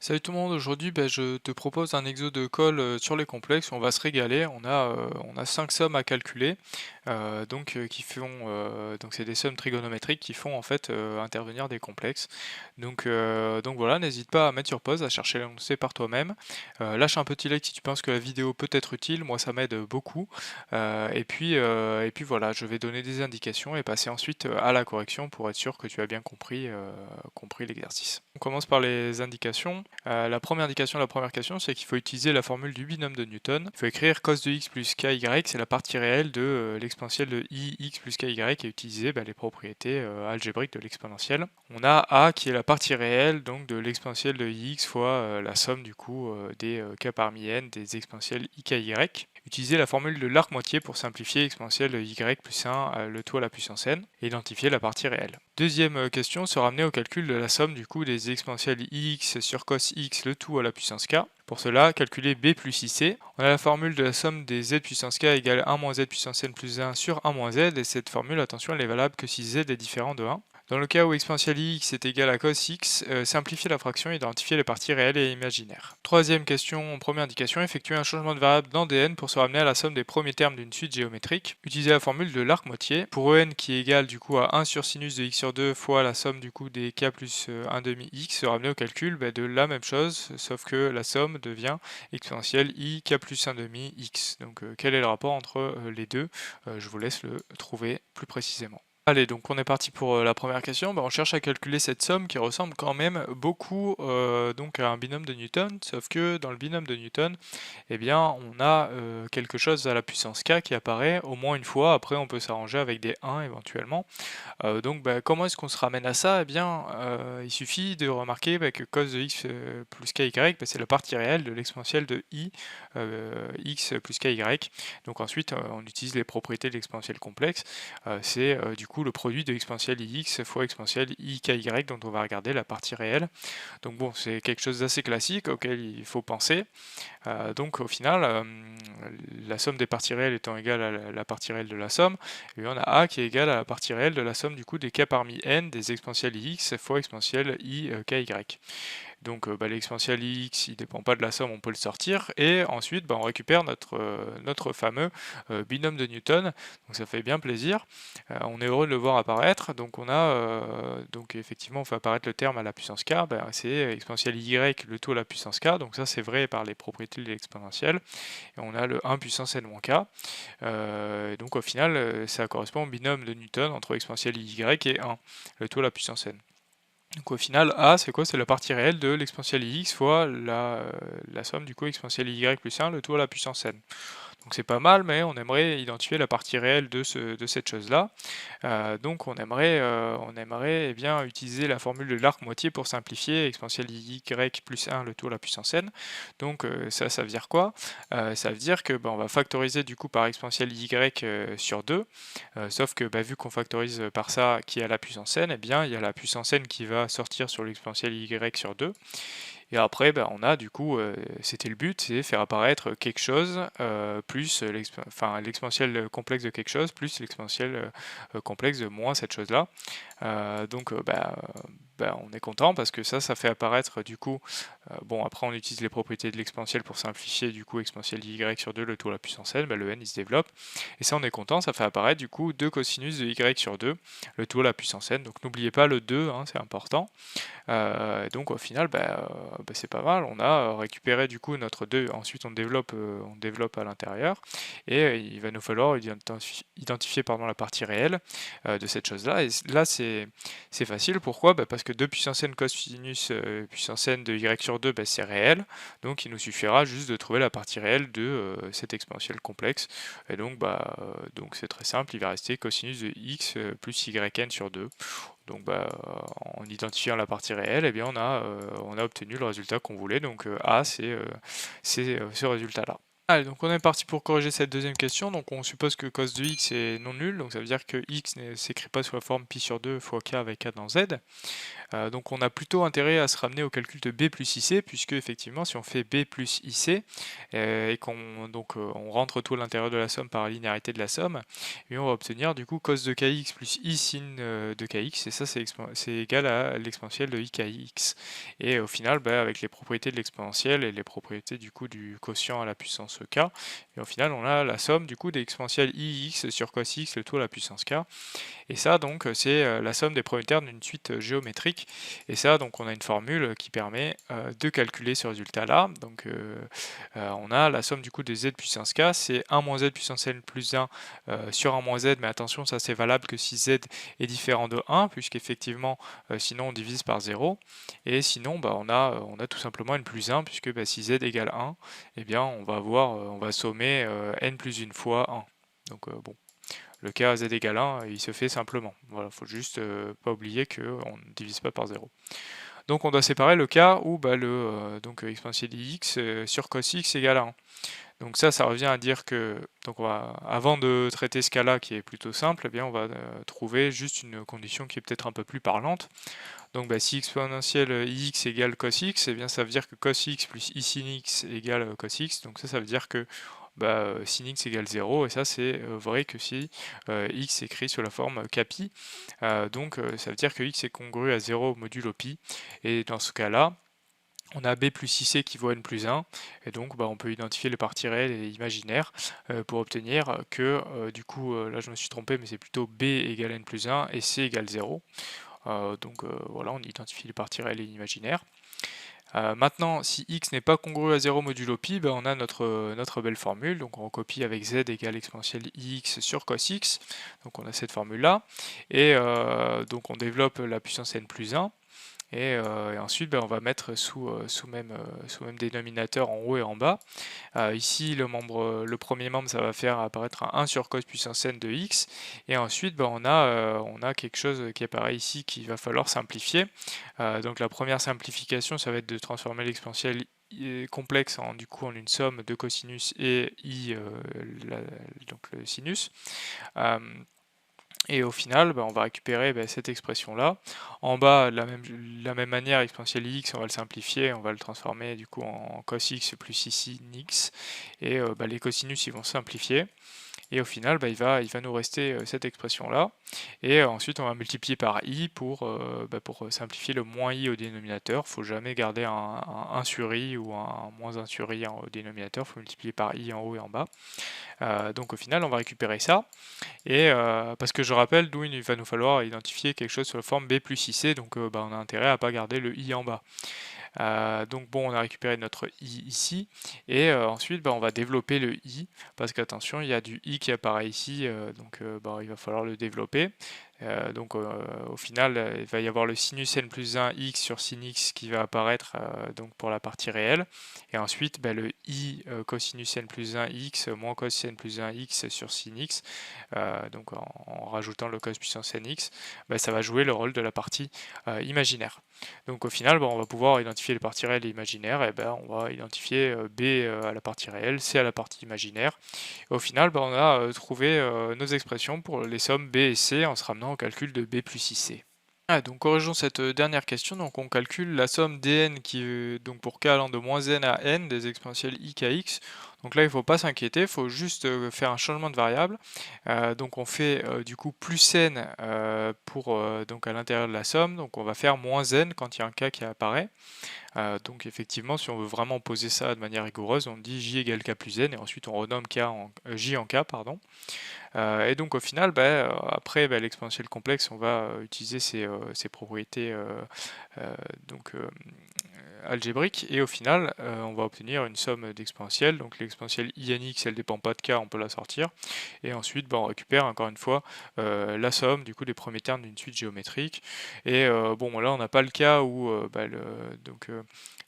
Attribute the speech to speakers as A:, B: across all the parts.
A: Salut tout le monde, aujourd'hui je te propose un exo de colle sur les complexes, on va se régaler, on a 5 sommes à calculer, qui font, donc c'est des sommes trigonométriques qui font en fait intervenir des complexes. Donc voilà, n'hésite pas à mettre sur pause, à chercher l'énoncé par toi-même. Lâche un petit like si tu penses que la vidéo peut être utile, moi ça m'aide beaucoup. Et puis voilà, je vais donner des indications et passer ensuite à la correction pour être sûr que tu as bien compris l'exercice. On commence par les indications. La première indication, la première question, c'est qu'il faut utiliser la formule du binôme de Newton. Il faut écrire cos de x plus ky, c'est la partie réelle de l'exponentielle de ix plus ky et utiliser les propriétés algébriques de l'exponentielle. On a a qui est la partie réelle donc de l'exponentielle de ix fois la somme du coup des k parmi n des exponentielles iky. Utiliser la formule de l'arc moitié pour simplifier exponentielle de y plus 1 le tout à la puissance n et identifier la partie réelle. Deuxième question, se ramener au calcul de la somme du coup des exponentielles ix sur cos x le tout à la puissance k. Pour cela, calculer b plus ic. On a la formule de la somme des z puissance k égale 1 moins z puissance n plus 1 sur 1 moins z, et cette formule, attention, elle est valable que si z est différent de 1. Dans le cas où exponentielle x est égal à cos x, simplifier la fraction et identifier les parties réelles et imaginaires. Troisième question, première indication, effectuer un changement de variable dans dn pour se ramener à la somme des premiers termes d'une suite géométrique. Utiliser la formule de l'arc moitié. Pour en qui est égal du coup à 1 sur sinus de x sur 2 fois la somme du coup des k plus 1 demi x, se ramener au calcul de la même chose, sauf que la somme devient exponentielle i k plus 1 demi x. Donc quel est le rapport entre les deux? Je vous laisse le trouver plus précisément. Allez, donc on est parti pour la première question. On cherche à calculer cette somme qui ressemble quand même beaucoup donc à un binôme de Newton, sauf que dans le binôme de Newton, eh bien, on a quelque chose à la puissance k qui apparaît au moins une fois. Après, on peut s'arranger avec des 1 éventuellement. Comment est-ce qu'on se ramène à ça? Eh bien, il suffit de remarquer que cos de x plus ky, c'est la partie réelle de l'exponentielle de i x plus ky. Donc ensuite, on utilise les propriétés de l'exponentielle complexe. C'est du coup le produit de l'exponentielle ix fois exponentielle iky dont on va regarder la partie réelle. Donc bon, c'est quelque chose d'assez classique auquel il faut penser. Donc au final, la somme des parties réelles étant égale à la partie réelle de la somme, et on a a qui est égal à la partie réelle de la somme du coup des k parmi n des exponentielles ix fois exponentielle i ky. Donc l'exponentielle ix, il ne dépend pas de la somme, on peut le sortir. Et ensuite, on récupère notre fameux binôme de Newton. Donc ça fait bien plaisir. On est heureux de le voir apparaître. Donc on a, donc effectivement, on fait apparaître le terme à la puissance k. C'est exponentielle y le tout à la puissance k. Donc ça, c'est vrai par les propriétés de l'exponentielle. Et on a le 1 puissance n moins k. Donc au final, ça correspond au binôme de Newton entre exponentielle y et 1, le tout à la puissance n. Donc au final, a, c'est quoi? C'est la partie réelle de l'exponentielle x fois la somme du coup exponentielle y plus 1, le tout à la puissance n. Donc c'est pas mal, mais on aimerait identifier la partie réelle de cette chose-là. Donc on aimerait bien utiliser la formule de l'arc moitié pour simplifier exponentielle y plus 1 le tout à la puissance n. Donc ça veut dire quoi? Ça veut dire que on va factoriser du coup par exponentielle y sur 2, sauf que vu qu'on factorise par ça qui est à la puissance n, il y a la puissance n qui va sortir sur l'exponentielle y sur 2. Et après, on a du coup, c'était le but, c'est faire apparaître quelque chose plus l'exponentielle complexe de quelque chose plus l'exponentielle complexe de moins cette chose-là. On est content parce que ça fait apparaître du coup, après on utilise les propriétés de l'exponentielle pour simplifier du coup exponentielle y sur 2 le tout à la puissance n, le n il se développe, et ça on est content, ça fait apparaître du coup 2 cosinus de y sur 2 le tout à la puissance n, donc n'oubliez pas le 2, c'est important. Donc au final, c'est pas mal. On a récupéré du coup notre 2. Ensuite, on développe à l'intérieur. Et il va nous falloir identifier la partie réelle de cette chose-là. Et là, c'est facile. Pourquoi? Parce que 2 puissance n cosinus puissance n de y sur 2, c'est réel. Donc il nous suffira juste de trouver la partie réelle de cette exponentielle complexe. Et donc c'est très simple. Il va rester cosinus de x plus yn sur 2. Donc en identifiant la partie réelle, on a obtenu le résultat qu'on voulait. Donc A, c'est ce résultat-là. Allez, donc on est parti pour corriger cette deuxième question. Donc on suppose que cos de x est non nul, donc ça veut dire que x ne s'écrit pas sous la forme pi sur 2 fois k avec k dans z. Donc on a plutôt intérêt à se ramener au calcul de b plus ic, puisque effectivement si on fait b plus ic et qu'on on rentre tout à l'intérieur de la somme par la linéarité de la somme, et on va obtenir du coup cos de kx plus i sin de kx, et ça c'est égal à l'exponentielle de ikx. Et au final, avec les propriétés de l'exponentielle et les propriétés du coup du quotient à la puissance k, et au final on a la somme du coup des exponentielles ix sur cos x, le tout à la puissance k. Et ça, donc, c'est la somme des premiers termes d'une suite géométrique. Et ça, donc, on a une formule qui permet de calculer ce résultat-là. Donc, on a la somme du coup des z puissance k, c'est 1 moins z puissance n plus 1 sur 1 moins z, mais attention, ça c'est valable que si z est différent de 1, puisqu'effectivement, sinon on divise par 0. Et sinon, on a tout simplement n plus 1, puisque si z égale 1, eh bien, on va sommer n plus une fois 1. Donc, bon. Le cas z égale 1, il se fait simplement. Voilà, faut juste pas oublier qu'on ne divise pas par 0. Donc on doit séparer le cas où exponentielle ix sur cos x égale 1. Donc ça revient à dire que, avant de traiter ce cas-là qui est plutôt simple, eh bien on va trouver juste une condition qui est peut-être un peu plus parlante. Donc si exponentielle ix égale cos x, eh bien ça veut dire que cos x plus i sin x égale cos x. Donc ça veut dire que sin x égale 0, et ça c'est vrai que si x est écrit sous la forme kpi, ça veut dire que x est congru à 0 modulo pi, et dans ce cas-là, on a b plus ic qui vaut n plus 1, et donc on peut identifier les parties réelles et imaginaires pour obtenir que, là je me suis trompé, mais c'est plutôt b égale n plus 1 et c égale 0. Voilà, on identifie les parties réelles et imaginaires. Maintenant, si x n'est pas congru à 0 modulo pi, on a notre belle formule. Donc on recopie avec z égale exponentielle ix sur cos x. Donc on a cette formule-là. Et donc on développe la puissance n plus 1. Et ensuite, on va mettre sous même dénominateur en haut et en bas. Ici, le premier membre, ça va faire apparaître un 1 sur cos puissance n de x. Et ensuite, on a quelque chose qui apparaît ici qu'il va falloir simplifier. Donc la première simplification, ça va être de transformer l'exponentielle complexe en une somme de cosinus et i, donc le sinus. Et au final, on va récupérer cette expression-là. En bas, de la même manière, exponentielle x, on va le simplifier, on va le transformer du coup en cos x plus i sin x. Et les cosinus, ils vont simplifier. Et au final, il va nous rester cette expression-là. Et ensuite, on va multiplier par i pour simplifier le moins i au dénominateur. Il ne faut jamais garder un 1 sur i ou un moins 1 sur i au dénominateur. Il faut multiplier par i en haut et en bas. Donc au final, on va récupérer ça. Et parce que je rappelle d'où il va nous falloir identifier quelque chose sous la forme b plus ic. Donc on a intérêt à ne pas garder le i en bas. Donc bon, on a récupéré notre i ici, et ensuite on va développer le i, parce qu'attention, il y a du i qui apparaît ici, il va falloir le développer. Au final, il va y avoir le sinus n plus 1 x sur sin x qui va apparaître pour la partie réelle, et ensuite le i cosinus n plus 1 x moins cos n plus 1 x sur sin x, en rajoutant le cos puissance n x, ça va jouer le rôle de la partie imaginaire. Donc au final, on va pouvoir identifier les parties réelles et imaginaires, et on va identifier b à la partie réelle, c à la partie imaginaire. Et au final, on a trouvé nos expressions pour les sommes b et c en se ramenant au calcul de b plus ic. Donc corrigeons cette dernière question. Donc on calcule la somme dn qui donc pour k allant de moins n à n des exponentielles i kx. Donc là il ne faut pas s'inquiéter, il faut juste faire un changement de variable. Donc on fait du coup plus n pour donc à l'intérieur de la somme. Donc on va faire moins n quand il y a un k qui apparaît. Donc effectivement, si on veut vraiment poser ça de manière rigoureuse, on dit j égale k plus n et ensuite on renomme j en k, pardon. Et donc au final, après l'exponentielle complexe, on va utiliser ses propriétés algébriques, et au final on va obtenir une somme d'exponentielles. Donc l'exponentielle inx, elle dépend pas de k, on peut la sortir, et ensuite on récupère encore une fois la somme du coup des premiers termes d'une suite géométrique. Et là on n'a pas le cas où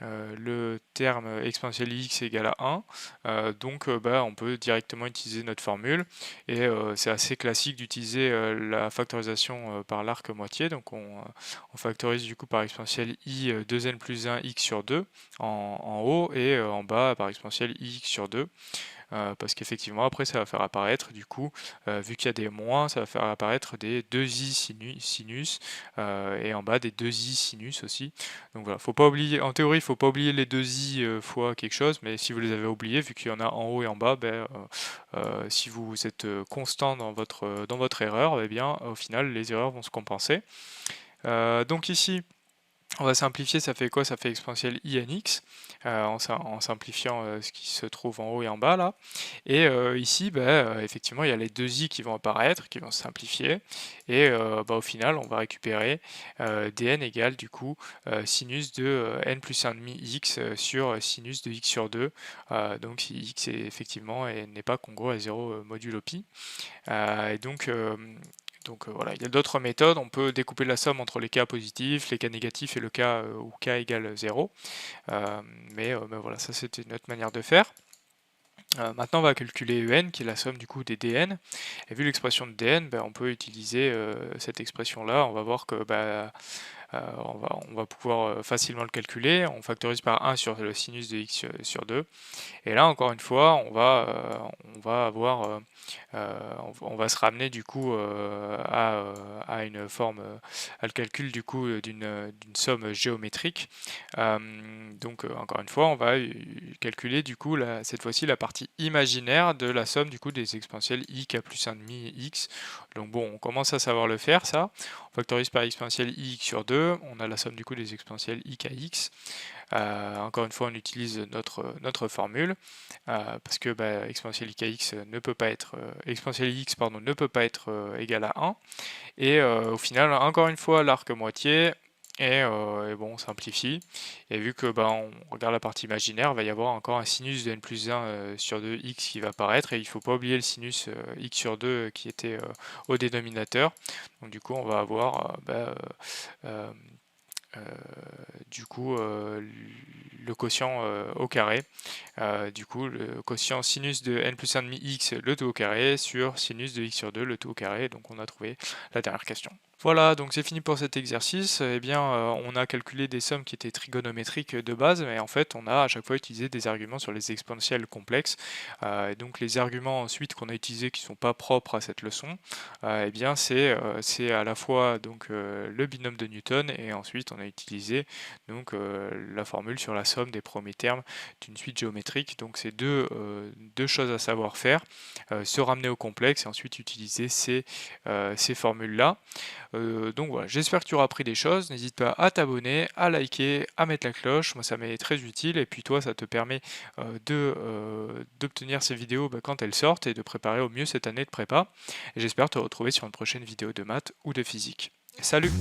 A: le terme exponentielle x égale à 1, on peut directement utiliser notre formule, et c'est assez classique d'utiliser la factorisation par l'arc moitié. Donc on factorise du coup par exponentielle i 2n plus 1 x x sur 2 en haut et en bas par exponentielle ix sur 2. Parce qu'effectivement après ça va faire apparaître du coup, vu qu'il y a des moins, ça va faire apparaître des 2i sinus et en bas des 2i sinus aussi. Donc voilà, faut pas oublier, en théorie il faut pas oublier les 2i fois quelque chose, mais si vous les avez oubliés, vu qu'il y en a en haut et en bas, si vous êtes constant dans votre erreur, eh bien au final les erreurs vont se compenser. Donc ici on va simplifier, ça fait quoi? Ça fait exponentielle i n x, en simplifiant ce qui se trouve en haut et en bas là. Et ici, effectivement, il y a les deux i qui vont apparaître, qui vont se simplifier. Et au final, on va récupérer dn égale du coup sinus de n plus 1,5 x sur sinus de x sur 2. Donc si x est effectivement n'est pas congru à 0 modulo pi. Et donc voilà, il y a d'autres méthodes, on peut découper la somme entre les cas positifs, les cas négatifs et le cas où k égale 0. Mais voilà, ça c'était une autre manière de faire. Maintenant on va calculer en qui est la somme du coup des dn. Et vu l'expression de dn, on peut utiliser cette expression là, on va voir que on va pouvoir facilement le calculer. On factorise par 1 sur le sinus de x sur 2. Et là encore une fois, on va se ramener du coup à une forme, à le calcul du coup d'une somme géométrique. Donc encore une fois, on va calculer du coup cette fois-ci la partie imaginaire de la somme du coup des exponentielles ik plus 1,5 x. Donc bon, on commence à savoir le faire ça. On factorise par exponentielle ix sur 2, on a la somme du coup des exponentielles ik à x. Encore une fois, on utilise notre formule parce que exponentielle ik à x ne peut pas être exponentielle x ne peut pas être égal à 1. Et au final, encore une fois, l'arc moitié. Et bon, on simplifie. Et vu que on regarde la partie imaginaire, il va y avoir encore un sinus de n plus 1 sur 2 x qui va apparaître. Et il ne faut pas oublier le sinus x sur 2 qui était au dénominateur. Donc du coup, on va avoir du coup le quotient au carré, du coup le quotient sinus de n plus 1,5 x le tout au carré sur sinus de x sur 2 le tout au carré. Donc on a trouvé la dernière question. Voilà, donc c'est fini pour cet exercice. Eh bien, on a calculé des sommes qui étaient trigonométriques de base, mais en fait, on a à chaque fois utilisé des arguments sur les exponentielles complexes. Et donc, les arguments ensuite qu'on a utilisés qui ne sont pas propres à cette leçon, eh bien, c'est à la fois donc le binôme de Newton, et ensuite on a utilisé donc la formule sur la somme des premiers termes d'une suite géométrique. Donc, c'est deux choses à savoir faire, se ramener au complexe et ensuite utiliser ces formules-là. Donc voilà, j'espère que tu auras appris des choses. N'hésite pas à t'abonner, à liker, à mettre la cloche. Moi, ça m'est très utile. Et puis toi, ça te permet d'obtenir ces vidéos quand elles sortent et de préparer au mieux cette année de prépa. Et j'espère te retrouver sur une prochaine vidéo de maths ou de physique. Salut!